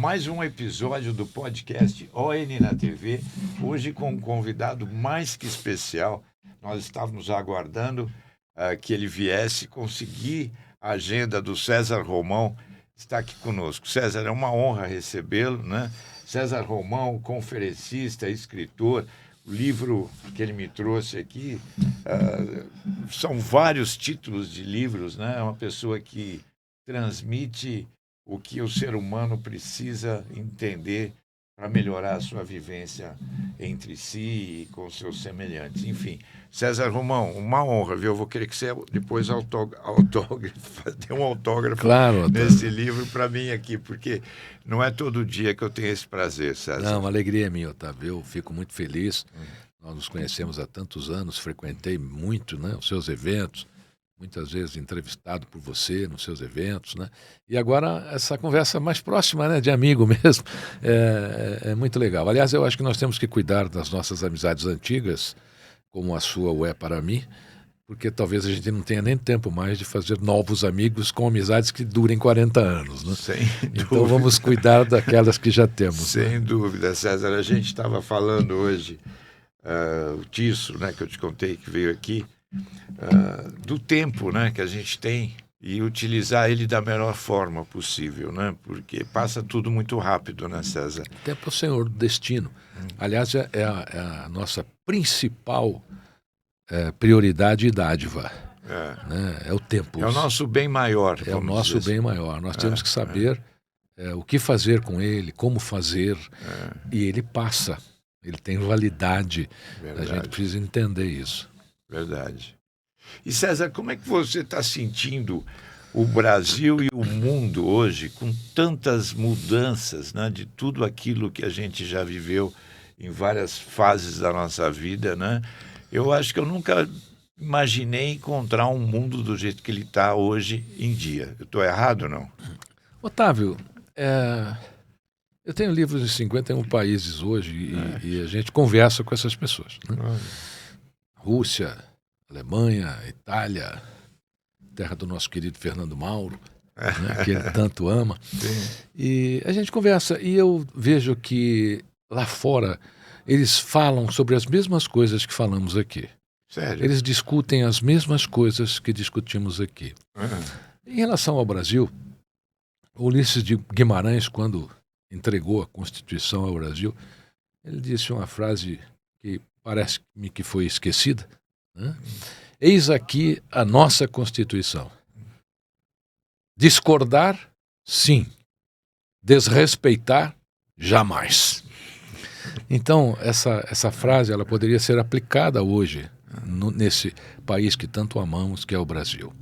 mais um episódio do podcast ON na TV, hoje com um convidado mais que especial. Nós estávamos aguardando que ele viesse conseguir a agenda do César Romão, está aqui conosco. César, é uma honra recebê-lo, né? César Romão, conferencista, escritor. O livro que ele me trouxe aqui são vários títulos de livros, né? É uma pessoa que transmite o que o ser humano precisa entender para melhorar a sua vivência entre si e com seus semelhantes. Enfim, César Romão, uma honra, viu? Eu vou querer que você depois dê um autógrafo, claro, nesse livro para mim aqui, porque não é todo dia que eu tenho esse prazer, César. Não, uma alegria minha, Otávio. Eu fico muito feliz. Nós nos conhecemos há tantos anos, frequentei muito, né, os seus eventos, muitas vezes entrevistado por você nos seus eventos, né? E agora essa conversa mais próxima, né, de amigo mesmo, é muito legal. Aliás, eu acho que nós temos que cuidar das nossas amizades antigas, como a sua o é para mim, porque talvez a gente não tenha nem tempo mais de fazer novos amigos com amizades que durem 40 anos, né? Sem então dúvida. Vamos cuidar daquelas que já temos. Sem dúvida, César. A gente estava falando hoje, o Tisso, né, que eu te contei que veio aqui, do tempo, né, que a gente tem e utilizar ele da melhor forma possível, né, porque passa tudo muito rápido, né, César? O tempo é o senhor do destino. Aliás, é a nossa principal prioridade e dádiva. Né? É o tempo. É o nosso bem maior. É o nosso bem maior. Nós temos que saber o que fazer com ele, como fazer, e ele passa. Ele tem validade. Verdade. A gente precisa entender isso. Verdade. E César, como é que você está sentindo o Brasil e o mundo hoje, com tantas mudanças, né, de tudo aquilo que a gente já viveu em várias fases da nossa vida, né? Eu acho que eu nunca imaginei encontrar um mundo do jeito que ele está hoje em dia. Eu estou errado ou não? Otávio, eu tenho livros em 51 países hoje e a gente conversa com essas pessoas, né? Rússia, Alemanha, Itália, terra do nosso querido Fernando Mauro, né, que ele tanto ama. Sim. E a gente conversa e eu vejo que lá fora eles falam sobre as mesmas coisas que falamos aqui. Sério? Eles discutem as mesmas coisas que discutimos aqui. Em relação ao Brasil, Ulisses de Guimarães, quando entregou a Constituição ao Brasil, ele disse uma frase que parece-me que foi esquecida, né? Eis aqui a nossa Constituição. Discordar, sim. Desrespeitar, jamais. Então, essa frase ela poderia ser aplicada hoje nesse país que tanto amamos, que é o Brasil.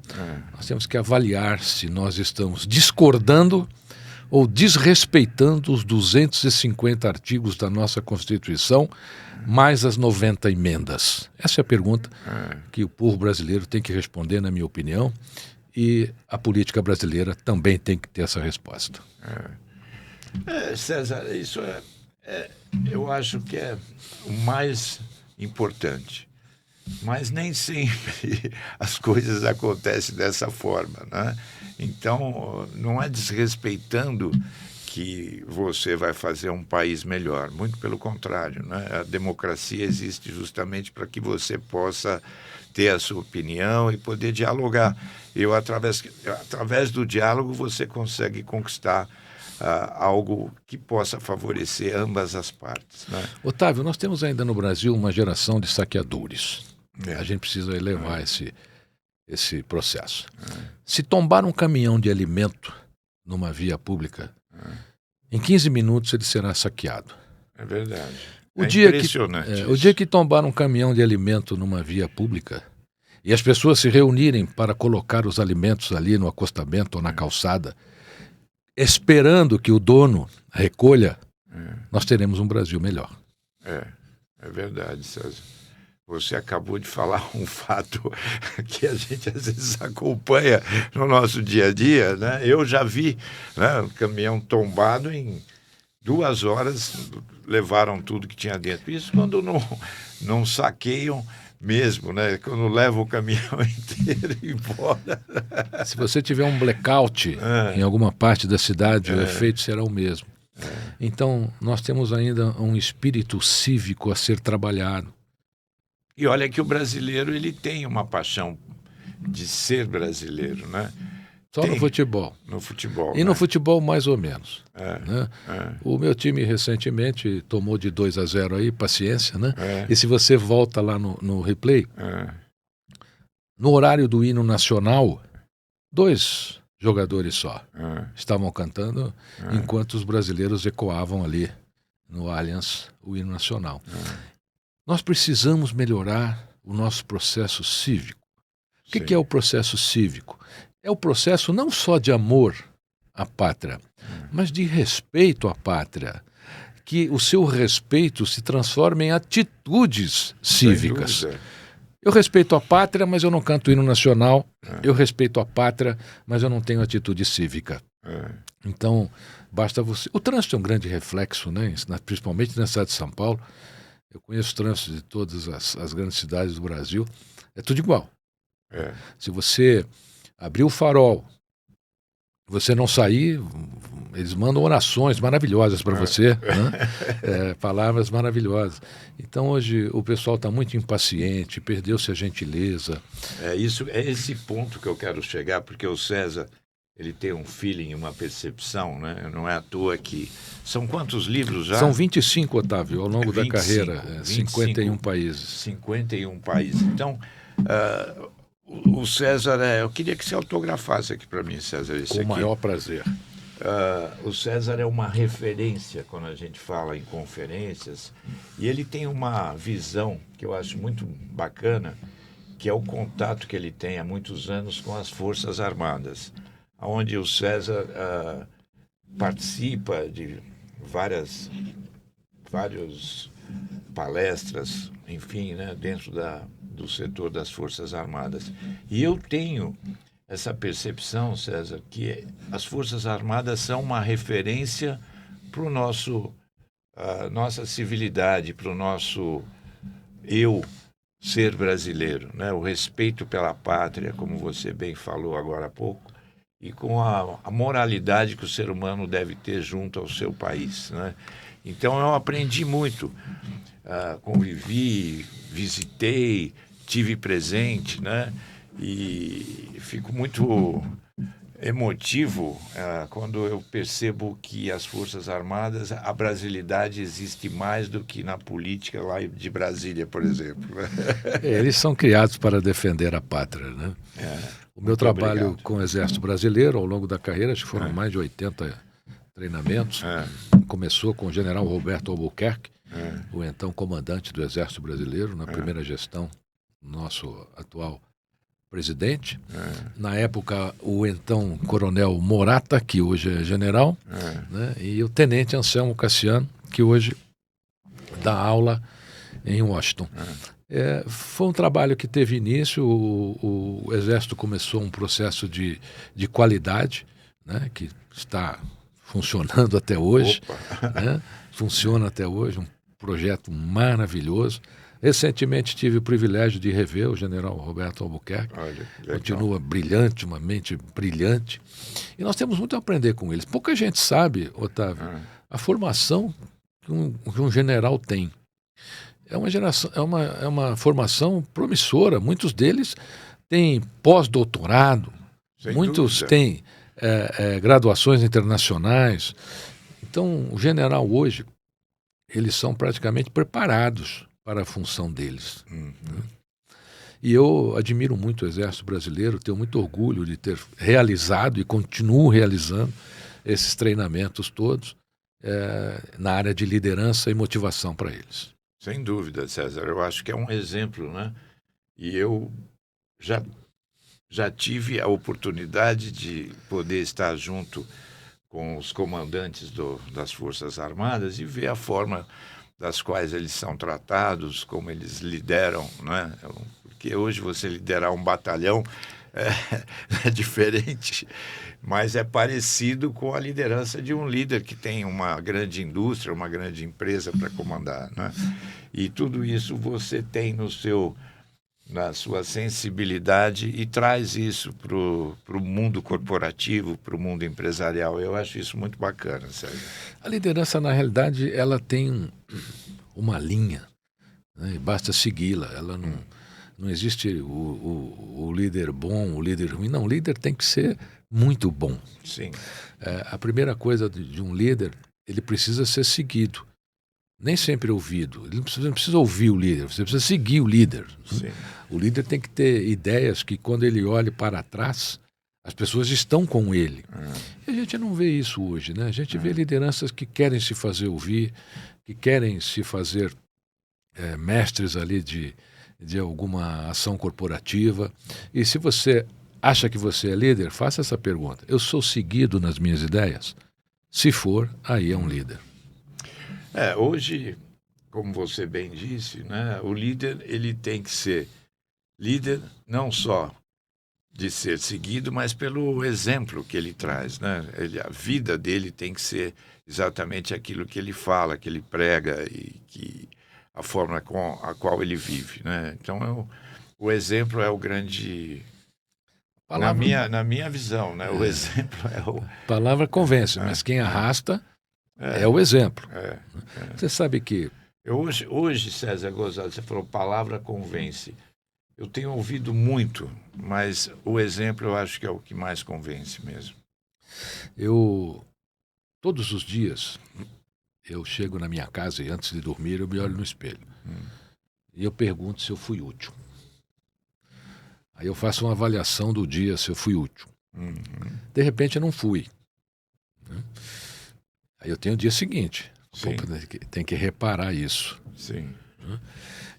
Nós temos que avaliar se nós estamos discordando ou desrespeitando os 250 artigos da nossa Constituição, mais as 90 emendas. Essa é a pergunta que o povo brasileiro tem que responder, na minha opinião, e a política brasileira também tem que ter essa resposta. César, isso eu acho que é o mais importante. Mas nem sempre as coisas acontecem dessa forma, né? Então, não é desrespeitando que você vai fazer um país melhor. Muito pelo contrário, né? A democracia existe justamente para que você possa ter a sua opinião e poder dialogar. Através do diálogo, você consegue conquistar algo que possa favorecer ambas as partes, né? Otávio, nós temos ainda no Brasil uma geração de saqueadores. A gente precisa elevar esse processo. Se tombar um caminhão de alimento numa via pública, em 15 minutos ele será saqueado. É verdade. Impressionante. O dia que tombar um caminhão de alimento numa via pública e as pessoas se reunirem para colocar os alimentos ali no acostamento ou na calçada, esperando que o dono recolha, nós teremos um Brasil melhor. É verdade, César. Você acabou de falar um fato que a gente às vezes acompanha no nosso dia a dia, né? Eu já vi, né, um caminhão tombado em 2 horas, levaram tudo que tinha dentro. Isso quando não saqueiam mesmo, né? Quando levam o caminhão inteiro embora. Se você tiver um blackout em alguma parte da cidade, o efeito será o mesmo. Então, nós temos ainda um espírito cívico a ser trabalhado. E olha que o brasileiro ele tem uma paixão de ser brasileiro, né? Só tem, no futebol. No futebol. E no futebol, mais ou menos. É, Né? é. O meu time recentemente tomou de 2-0 aí, paciência, né? É. E se você volta lá no replay, no horário do hino nacional, 2 jogadores só estavam cantando, enquanto os brasileiros ecoavam ali no Allianz o hino nacional. Nós precisamos melhorar o nosso processo cívico. O que é o processo cívico? É o processo não só de amor à pátria, mas de respeito à pátria. Que o seu respeito se transforme em atitudes cívicas. Eu respeito a pátria, mas eu não canto o hino nacional. Eu respeito a pátria, mas eu não tenho atitude cívica. Então, basta você... O trânsito é um grande reflexo, né? Principalmente na cidade de São Paulo. Eu conheço o trânsito de todas as grandes cidades do Brasil. É tudo igual. Se você abrir o farol, você não sair, eles mandam orações maravilhosas para você, né? Palavras maravilhosas. Então hoje o pessoal está muito impaciente, perdeu-se a gentileza. É esse ponto que eu quero chegar, porque o César ele tem um feeling, uma percepção, né? Não é à toa que... São quantos livros já? São 25, Otávio, ao longo da carreira, 51 países. 51 países. Então... o César eu queria que você autografasse aqui para mim, César. Com o maior prazer. O César é uma referência quando a gente fala em conferências, e ele tem uma visão que eu acho muito bacana, que é o contato que ele tem há muitos anos com as Forças Armadas, onde o César participa de várias palestras, enfim, né, dentro do setor das Forças Armadas. E eu tenho essa percepção, César, que as Forças Armadas são uma referência para o nossa civilidade, para o nosso ser brasileiro, né? O respeito pela pátria, como você bem falou agora há pouco, e com a moralidade que o ser humano deve ter junto ao seu país, né? Então eu aprendi muito, convivi, visitei, tive presente, né? E fico muito emotivo quando eu percebo que as Forças Armadas, a brasilidade existe mais do que na política lá de Brasília, por exemplo. Eles são criados para defender a pátria, né? O meu trabalho com o Exército Brasileiro, ao longo da carreira, acho que foram mais de 80 treinamentos. Começou com o general Roberto Albuquerque, o então comandante do Exército Brasileiro, na primeira gestão, nosso atual presidente. Na época, o então coronel Morata, que hoje é general, né? E o tenente Anselmo Cassiano, que hoje dá aula em Washington. Foi um trabalho que teve início, o Exército começou um processo de qualidade, né? Que está funcionando até hoje, né? Funciona até hoje, um projeto maravilhoso. Recentemente tive o privilégio de rever o general Roberto Albuquerque. Continua brilhante, uma mente brilhante. E nós temos muito a aprender com eles. Pouca gente sabe, Otávio, a formação que um general tem. É uma formação promissora. Muitos deles têm pós-doutorado, muitos têm graduações internacionais. Então, o general hoje, eles são praticamente preparados para a função deles. E eu admiro muito o Exército Brasileiro, tenho muito orgulho de ter realizado e continuo realizando esses treinamentos todos na área de liderança e motivação para eles. Sem dúvida, César. Eu acho que é um exemplo, né? E eu já tive a oportunidade de poder estar junto com os comandantes das Forças Armadas e ver a forma das quais eles são tratados, como eles lideram, né? Porque hoje você liderar um batalhão é diferente, mas é parecido com a liderança de um líder que tem uma grande indústria, uma grande empresa para comandar, né? E tudo isso você tem no seu na sua sensibilidade e traz isso para o mundo corporativo, para o mundo empresarial. Eu acho isso muito bacana, César. A liderança, na realidade, ela tem uma linha, né? E basta segui-la. Ela não existe o líder bom, o líder ruim. Não, o líder tem que ser muito bom. Sim. A primeira coisa de um líder, ele precisa ser seguido. Nem sempre ouvido. Ele não precisa ouvir o líder, você precisa seguir o líder. Sim. O líder tem que ter ideias que, quando ele olha para trás, as pessoas estão com ele. E a gente não vê isso hoje, né? A gente vê lideranças que querem se fazer ouvir, que querem se fazer mestres ali de alguma ação corporativa. E se você acha que você é líder, faça essa pergunta. Eu sou seguido nas minhas ideias? Se for, aí é um líder. Hoje, como você bem disse, né, o líder ele tem que ser líder não só de ser seguido, mas pelo exemplo que ele traz, né? A vida dele tem que ser exatamente aquilo que ele fala, que ele prega e que a forma com a qual ele vive, né? Então, o exemplo é o grande... Na minha visão, né? O exemplo é o... A palavra convence, mas quem arrasta é o exemplo. Você sabe que... Hoje, César Gonzalez, você falou palavra convence. Eu tenho ouvido muito, mas o exemplo eu acho que é o que mais convence mesmo. Todos os dias, eu chego na minha casa e, antes de dormir, eu me olho no espelho. E eu pergunto se eu fui útil. Aí eu faço uma avaliação do dia, se eu fui útil. De repente eu não fui. Aí eu tenho o dia seguinte. Sim. Tem que reparar isso. Sim.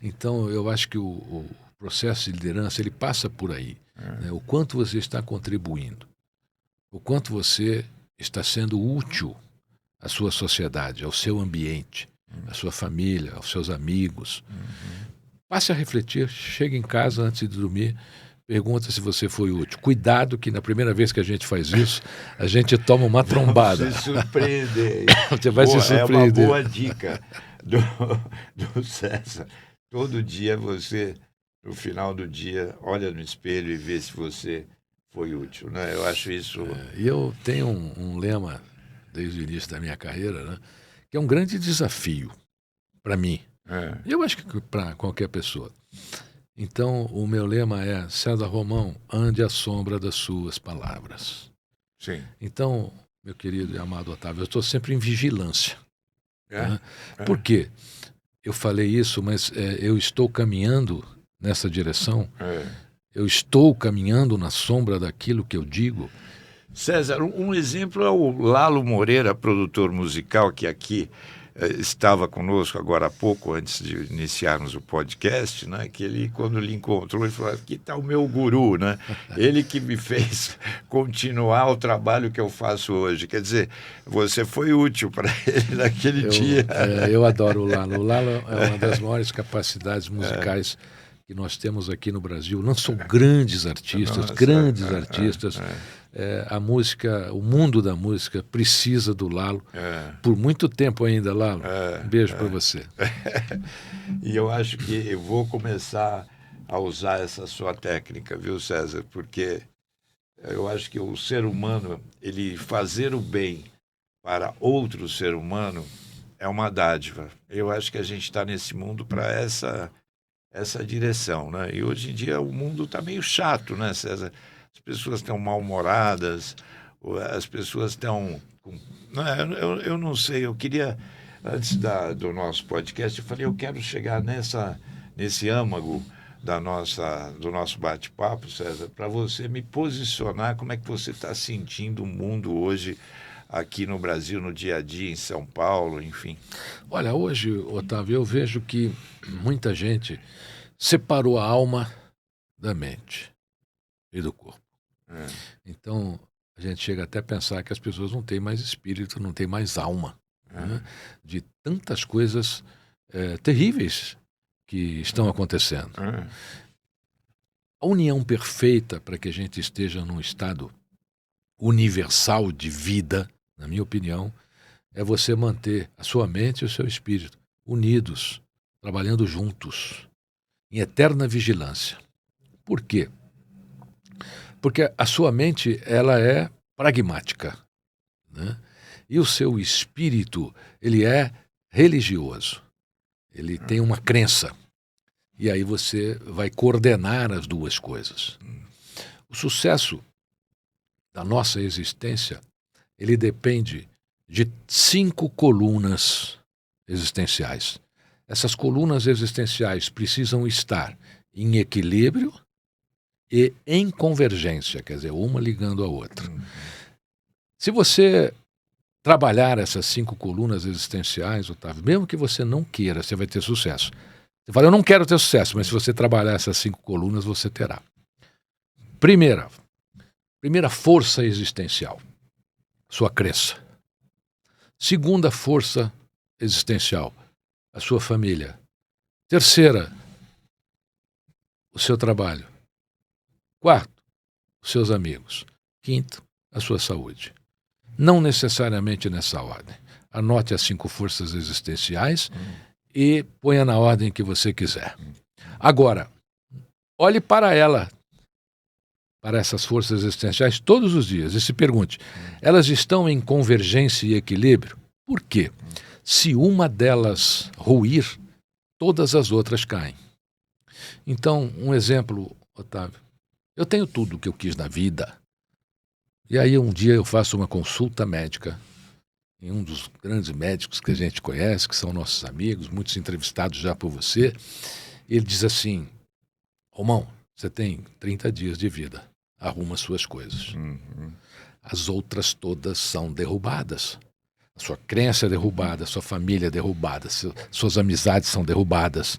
Então eu acho que o processo de liderança, ele passa por aí. Né? O quanto você está contribuindo. O quanto você está sendo útil à sua sociedade, ao seu ambiente, à sua família, aos seus amigos. Passe a refletir, chegue em casa antes de dormir, pergunta se você foi útil. Cuidado que na primeira vez que a gente faz isso, a gente toma uma trombada. Se surpreender. Você vai se surpreender. É uma boa dica do César. Todo dia você, no final do dia, olha no espelho e vê se você foi útil, né? Eu acho isso... E eu tenho um lema, desde o início da minha carreira, né, que é um grande desafio para mim. E eu acho que para qualquer pessoa. Então, o meu lema é: César Romão, ande à sombra das suas palavras. Sim. Então, meu querido e amado Otávio, eu estou sempre em vigilância. Né? Por quê? Eu falei isso, mas eu estou caminhando nessa direção. Eu estou caminhando na sombra daquilo que eu digo. César, um exemplo é o Lalo Moreira, produtor musical, que aqui estava conosco agora há pouco, antes de iniciarmos o podcast, né? Que ele, quando ele encontrou, ele falou: aqui está o meu guru, né? Ele que me fez continuar o trabalho que eu faço hoje. Quer dizer, você foi útil para ele naquele dia. Eu adoro o Lalo. O Lalo é uma das maiores capacidades musicais que nós temos aqui no Brasil. Lançou grandes artistas, artistas. A música, o mundo da música precisa do Lalo. Por muito tempo ainda, Lalo. Um beijo para você. E eu acho que eu vou começar a usar essa sua técnica, viu, César? Porque eu acho que o ser humano, ele fazer o bem para outro ser humano é uma dádiva. Eu acho que a gente está nesse mundo para essa direção, né? E hoje em dia o mundo está meio chato, né, César? As pessoas estão mal-humoradas, as pessoas estão... Eu não sei, eu queria, antes do nosso podcast, eu falei, eu quero chegar nesse âmago do nosso bate-papo, César, para você me posicionar como é que você está sentindo o mundo hoje aqui no Brasil, no dia a dia, em São Paulo, enfim. Olha, hoje, Otávio, eu vejo que muita gente separou a alma da mente e do corpo. Então, a gente chega até a pensar que as pessoas não têm mais espírito, não têm mais alma, né? De tantas coisas terríveis que estão acontecendo. A união perfeita para que a gente esteja num estado universal de vida, na minha opinião, é você manter a sua mente e o seu espírito unidos, trabalhando juntos. em eterna vigilância. Por quê? Porque a sua mente ela é pragmática, né? E o seu espírito ele é religioso. Ele tem uma crença. E aí você vai coordenar as duas coisas. O sucesso da nossa existência, ele depende de 5 colunas existenciais. Essas colunas existenciais precisam estar em equilíbrio e em convergência, quer dizer, uma ligando a outra. Se você trabalhar essas 5 colunas existenciais, Otávio, mesmo que você não queira, você vai ter sucesso. Você fala, eu não quero ter sucesso, mas se você trabalhar essas 5 colunas, você terá. Primeira força existencial, sua crença. Segunda força existencial, a sua família. Terceira, o seu trabalho. Quarto, os seus amigos. Quinto, a sua saúde. Não necessariamente nessa ordem. Anote as 5 forças existenciais e ponha na ordem que você quiser. Agora, olhe para ela, para essas forças existenciais todos os dias e se pergunte, elas estão em convergência e equilíbrio? Por quê? Se uma delas ruir, todas as outras caem. Então, um exemplo, Otávio, eu tenho tudo o que eu quis na vida. E aí um dia eu faço uma consulta médica em um dos grandes médicos que a gente conhece, que são nossos amigos, muitos entrevistados já por você. Ele diz assim, Romão, você tem 30 dias de vida, arruma suas coisas. As outras todas são derrubadas. A sua crença é derrubada, a sua família é derrubada, suas amizades são derrubadas.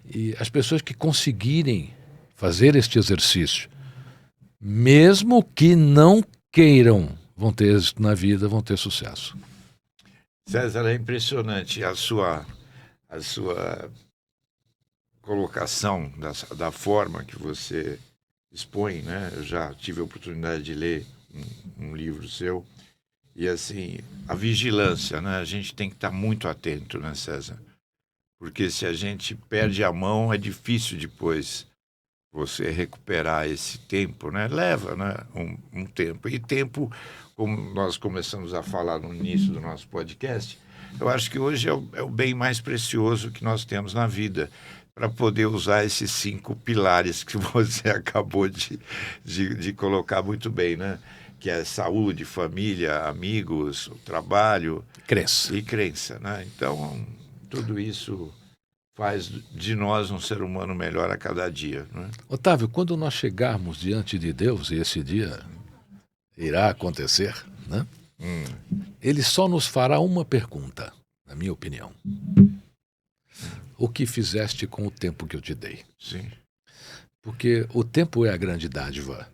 E as pessoas que conseguirem fazer este exercício, mesmo que não queiram, vão ter êxito na vida, vão ter sucesso. César, é impressionante a sua colocação da forma que você expõe, né? Eu já tive a oportunidade de ler um livro seu e assim, a vigilância, né? A gente tem que estar muito atento, né, César? Porque se a gente perde a mão, é difícil depois você recuperar esse tempo, né? Leva, né, um tempo. E tempo, como nós começamos a falar no início do nosso podcast, eu acho que hoje é o bem mais precioso que nós temos na vida, para poder usar esses 5 pilares que você acabou de colocar muito bem, né? Que é saúde, família, amigos, o trabalho... Crença. E crença, né? Então, tudo isso faz de nós um ser humano melhor a cada dia, né? Otávio, quando nós chegarmos diante de Deus, e esse dia irá acontecer, né? Ele só nos fará uma pergunta, na minha opinião. O que fizeste com o tempo que eu te dei? Sim. Porque o tempo é a grande dádiva.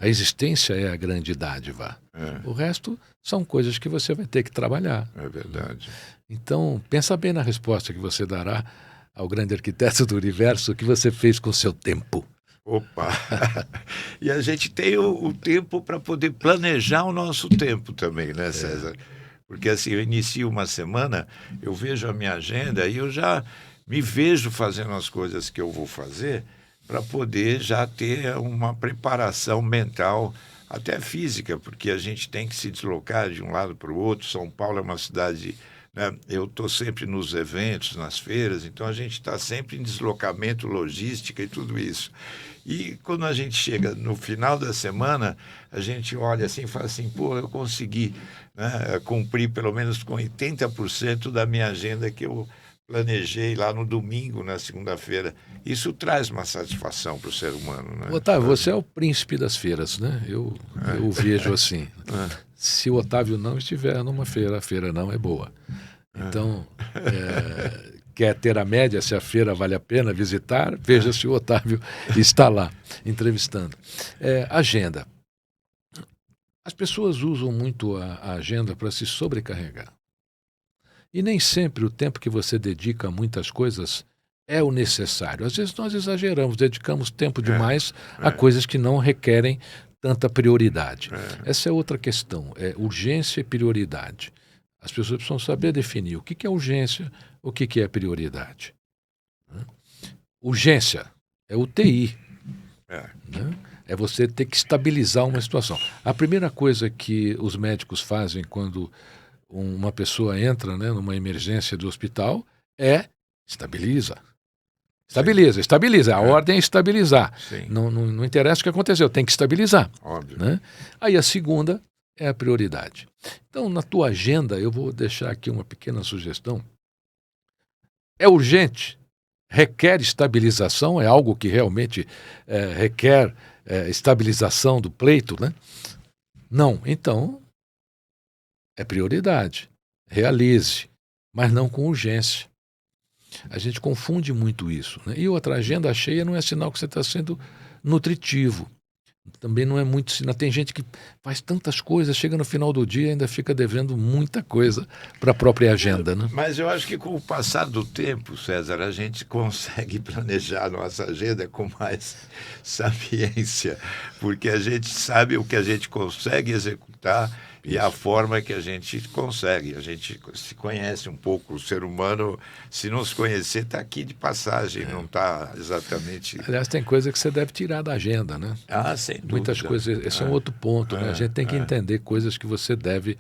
A existência é a grande dádiva. O resto são coisas que você vai ter que trabalhar. É verdade. Então, pensa bem na resposta que você dará ao grande arquiteto do universo, o que você fez com o seu tempo. Opa! E a gente tem o tempo para poder planejar o nosso tempo também, né, César? Porque assim, eu inicio uma semana, eu vejo a minha agenda e eu já me vejo fazendo as coisas que eu vou fazer para poder já ter uma preparação mental, até física, porque a gente tem que se deslocar de um lado para o outro. São Paulo é uma cidade, né? Eu estou sempre nos eventos, nas feiras, então a gente está sempre em deslocamento, logística e tudo isso. E quando a gente chega no final da semana, a gente olha assim e fala assim, pô, eu consegui, né, cumprir pelo menos com 80% da minha agenda que eu planejei lá no domingo, na segunda-feira. Isso traz uma satisfação para o ser humano, né? Otávio, você é o príncipe das feiras, né? Eu vejo assim. Se o Otávio não estiver numa feira, a feira não é boa. Então, quer ter a média, se a feira vale a pena visitar, veja se o Otávio está lá, entrevistando. Agenda. As pessoas usam muito a agenda para se sobrecarregar. E nem sempre o tempo que você dedica a muitas coisas é o necessário. Às vezes nós exageramos, dedicamos tempo demais a coisas que não requerem tanta prioridade. Essa é outra questão, é urgência e prioridade. As pessoas precisam saber definir o que é urgência, o que é prioridade. Urgência é UTI. É. Né? É você ter que estabilizar uma situação. A primeira coisa que os médicos fazem quando uma pessoa entra, né, numa emergência do hospital é estabiliza. Estabiliza. A ordem é estabilizar. Sim. Não interessa o que aconteceu, tem que estabilizar. Óbvio. Né? Aí a segunda é a prioridade. Então, na tua agenda, eu vou deixar aqui uma pequena sugestão. É urgente, requer estabilização, é algo que realmente requer estabilização do pleito, né? Não, então é prioridade. Realize, mas não com urgência. A gente confunde muito isso. Né? E outra, agenda cheia não é sinal que você está sendo nutritivo. Também não é muito sinal. Tem gente que faz tantas coisas, chega no final do dia e ainda fica devendo muita coisa para a própria agenda. Né? Mas eu acho que com o passar do tempo, César, a gente consegue planejar a nossa agenda com mais sapiência, porque a gente sabe o que a gente consegue executar e a forma que a gente consegue. A gente se conhece um pouco. O ser humano, se não se conhecer, está aqui de passagem, não está exatamente... Aliás, tem coisa que você deve tirar da agenda, né? Ah, sem dúvida. Muitas coisas, esse é um outro ponto, né? A gente tem que entender coisas que você deve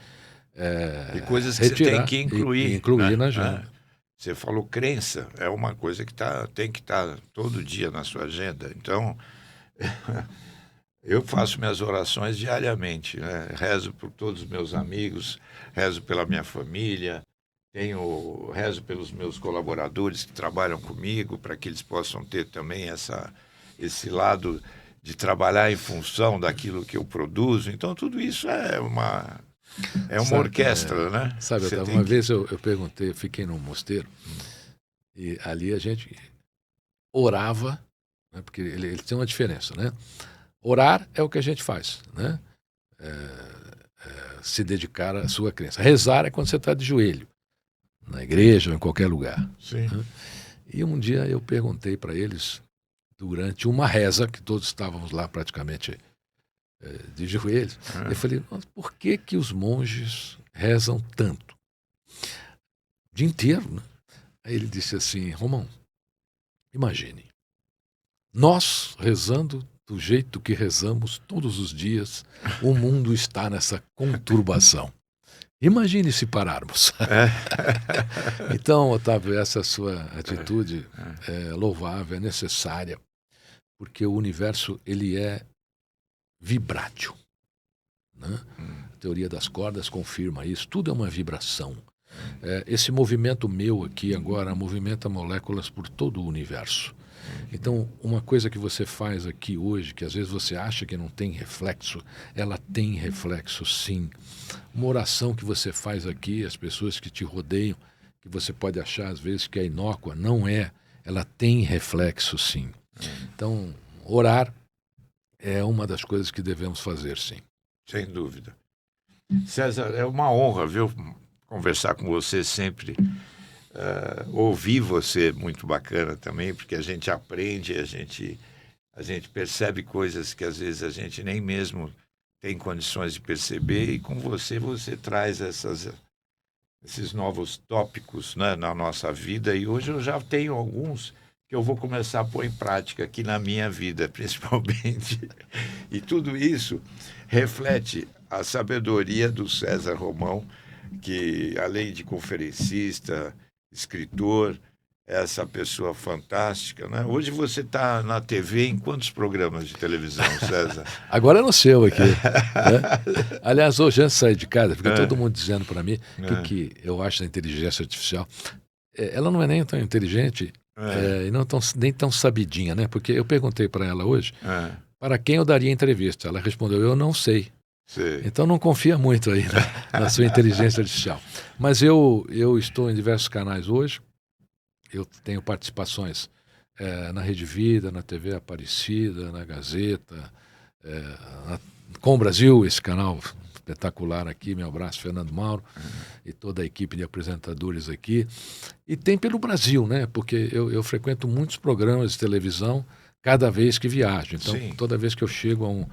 e coisas que retirar você tem que incluir. e incluir né? na agenda. Você falou crença, é uma coisa que tem que estar todo dia na sua agenda. Então, eu faço minhas orações diariamente, né? Rezo por todos os meus amigos, rezo pela minha família, rezo pelos meus colaboradores que trabalham comigo, para que eles possam ter também esse lado de trabalhar em função daquilo que eu produzo. Então, tudo isso é uma orquestra, né? Sabe, uma vez eu perguntei, eu fiquei num mosteiro, e ali a gente orava, né, porque ele tem uma diferença, né? Orar é o que a gente faz, né? Se dedicar à sua crença. Rezar é quando você está de joelho, na igreja ou em qualquer lugar. Sim. Né? E um dia eu perguntei para eles, durante uma reza, que todos estávamos lá praticamente de joelhos, eu falei, por que os monges rezam tanto? O dia inteiro, né? Aí ele disse assim, Romão, imagine, nós rezando do jeito que rezamos todos os dias, o mundo está nessa conturbação. Imagine se pararmos. Então, Otávio, essa sua atitude é louvável, é necessária, porque o universo ele é vibrátil. Né? A teoria das cordas confirma isso. Tudo é uma vibração. Esse movimento meu aqui agora movimenta moléculas por todo o universo. Então, uma coisa que você faz aqui hoje, que às vezes você acha que não tem reflexo, ela tem reflexo sim. Uma oração que você faz aqui, as pessoas que te rodeiam, que você pode achar às vezes que é inócua, não é. Ela tem reflexo sim. Então, orar é uma das coisas que devemos fazer sim. Sem dúvida. César, é uma honra, viu, conversar com você sempre. Ouvir você é muito bacana também, porque a gente aprende, a gente percebe coisas que às vezes a gente nem mesmo tem condições de perceber, e com você traz esses novos tópicos, né, na nossa vida, e hoje eu já tenho alguns que eu vou começar a pôr em prática aqui na minha vida, principalmente. E tudo isso reflete a sabedoria do César Romão, que além de conferencista, escritor, essa pessoa fantástica, né? Hoje você está na TV em quantos programas de televisão, César? Agora é no seu aqui. Né? Aliás, hoje antes de sair de casa, fica todo mundo dizendo para mim que eu acho da inteligência artificial. Ela não é nem tão inteligente e não nem tão sabidinha, né? Porque eu perguntei para ela hoje para quem eu daria entrevista. Ela respondeu, eu não sei. Sim. Então não confia muito aí na sua inteligência artificial. Mas eu estou em diversos canais hoje. Eu tenho participações na Rede Vida, na TV Aparecida, na Gazeta, Com o Brasil, esse canal espetacular aqui, meu abraço, Fernando Mauro, e toda a equipe de apresentadores aqui. E tem pelo Brasil, né? Porque eu frequento muitos programas de televisão cada vez que viajo. Então, toda vez que eu chego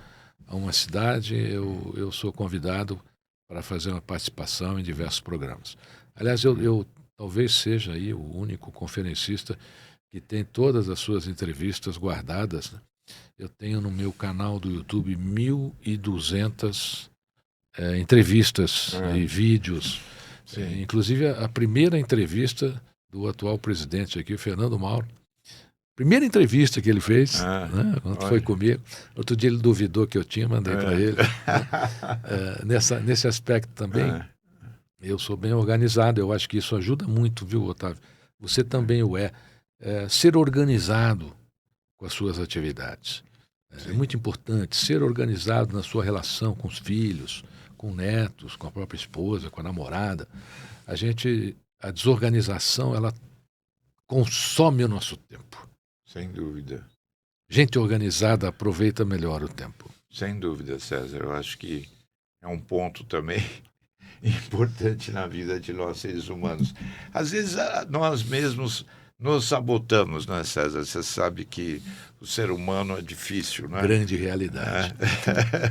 a uma cidade, eu sou convidado para fazer uma participação em diversos programas. Aliás, eu talvez seja aí o único conferencista que tem todas as suas entrevistas guardadas, né? Eu tenho no meu canal do YouTube 1.200 entrevistas e vídeos. Inclusive a primeira entrevista do atual presidente aqui, o Fernando Mauro. Primeira entrevista que ele fez, né, quando foi comigo. Outro dia ele duvidou que eu tinha, mandei para ele. Nesse aspecto também, eu sou bem organizado. Eu acho que isso ajuda muito, viu, Otávio? Você também o é. Ser organizado com as suas atividades. É muito importante ser organizado na sua relação com os filhos, com netos, com a própria esposa, com a namorada. A desorganização, ela consome o nosso tempo. Sem dúvida. Gente organizada aproveita melhor o tempo. Sem dúvida, César. Eu acho que é um ponto também importante na vida de nós seres humanos. Às vezes nós mesmos nos sabotamos, né, César? Você sabe que o ser humano é difícil, né? Grande realidade.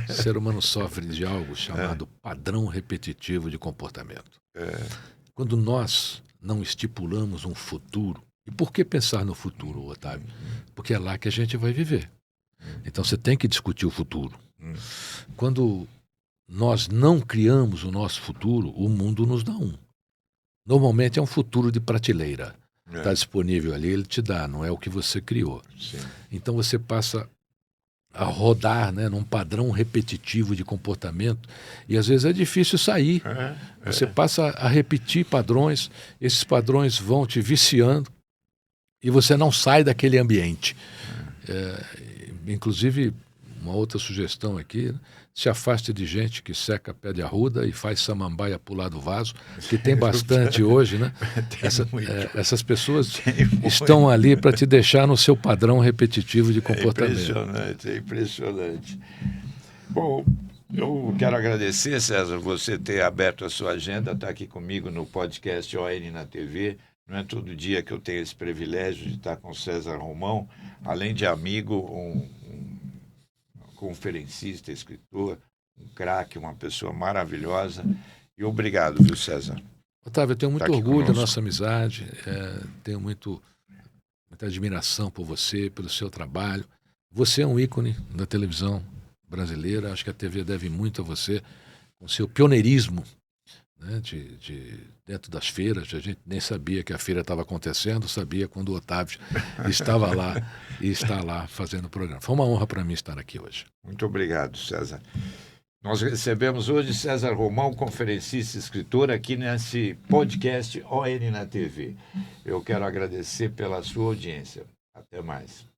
O ser humano sofre de algo chamado padrão repetitivo de comportamento. Quando nós não estipulamos um futuro, e por que pensar no futuro, Otávio? Porque é lá que a gente vai viver. Então você tem que discutir o futuro. Quando nós não criamos o nosso futuro, o mundo nos dá um. Normalmente é um futuro de prateleira. Está disponível ali, ele te dá, não é o que você criou. Sim. Então você passa a rodar, né, num padrão repetitivo de comportamento e às vezes é difícil sair. Você passa a repetir padrões, esses padrões vão te viciando e você não sai daquele ambiente. Inclusive, uma outra sugestão aqui, né? Se afaste de gente que seca pé de arruda e faz samambaia pular do vaso, que tem bastante hoje, né? Essas pessoas estão ali para te deixar no seu padrão repetitivo de comportamento. É impressionante. Bom, eu quero agradecer, César, você ter aberto a sua agenda, estar aqui comigo no podcast ON na TV. Não é todo dia que eu tenho esse privilégio de estar com César Romão, além de amigo, um conferencista, escritor, um craque, uma pessoa maravilhosa. E obrigado, viu, César? Otávio, eu tenho muito orgulho da nossa amizade, tenho muita admiração por você, pelo seu trabalho. Você é um ícone da televisão brasileira, acho que a TV deve muito a você, com seu pioneirismo, né, dentro das feiras. A gente nem sabia que a feira estava acontecendo, sabia quando o Otávio estava lá e está lá fazendo o programa. Foi uma honra para mim estar aqui hoje. Muito obrigado, César. Nós recebemos hoje César Romão, conferencista e escritor, aqui nesse podcast ON na TV. Eu quero agradecer pela sua audiência. Até mais.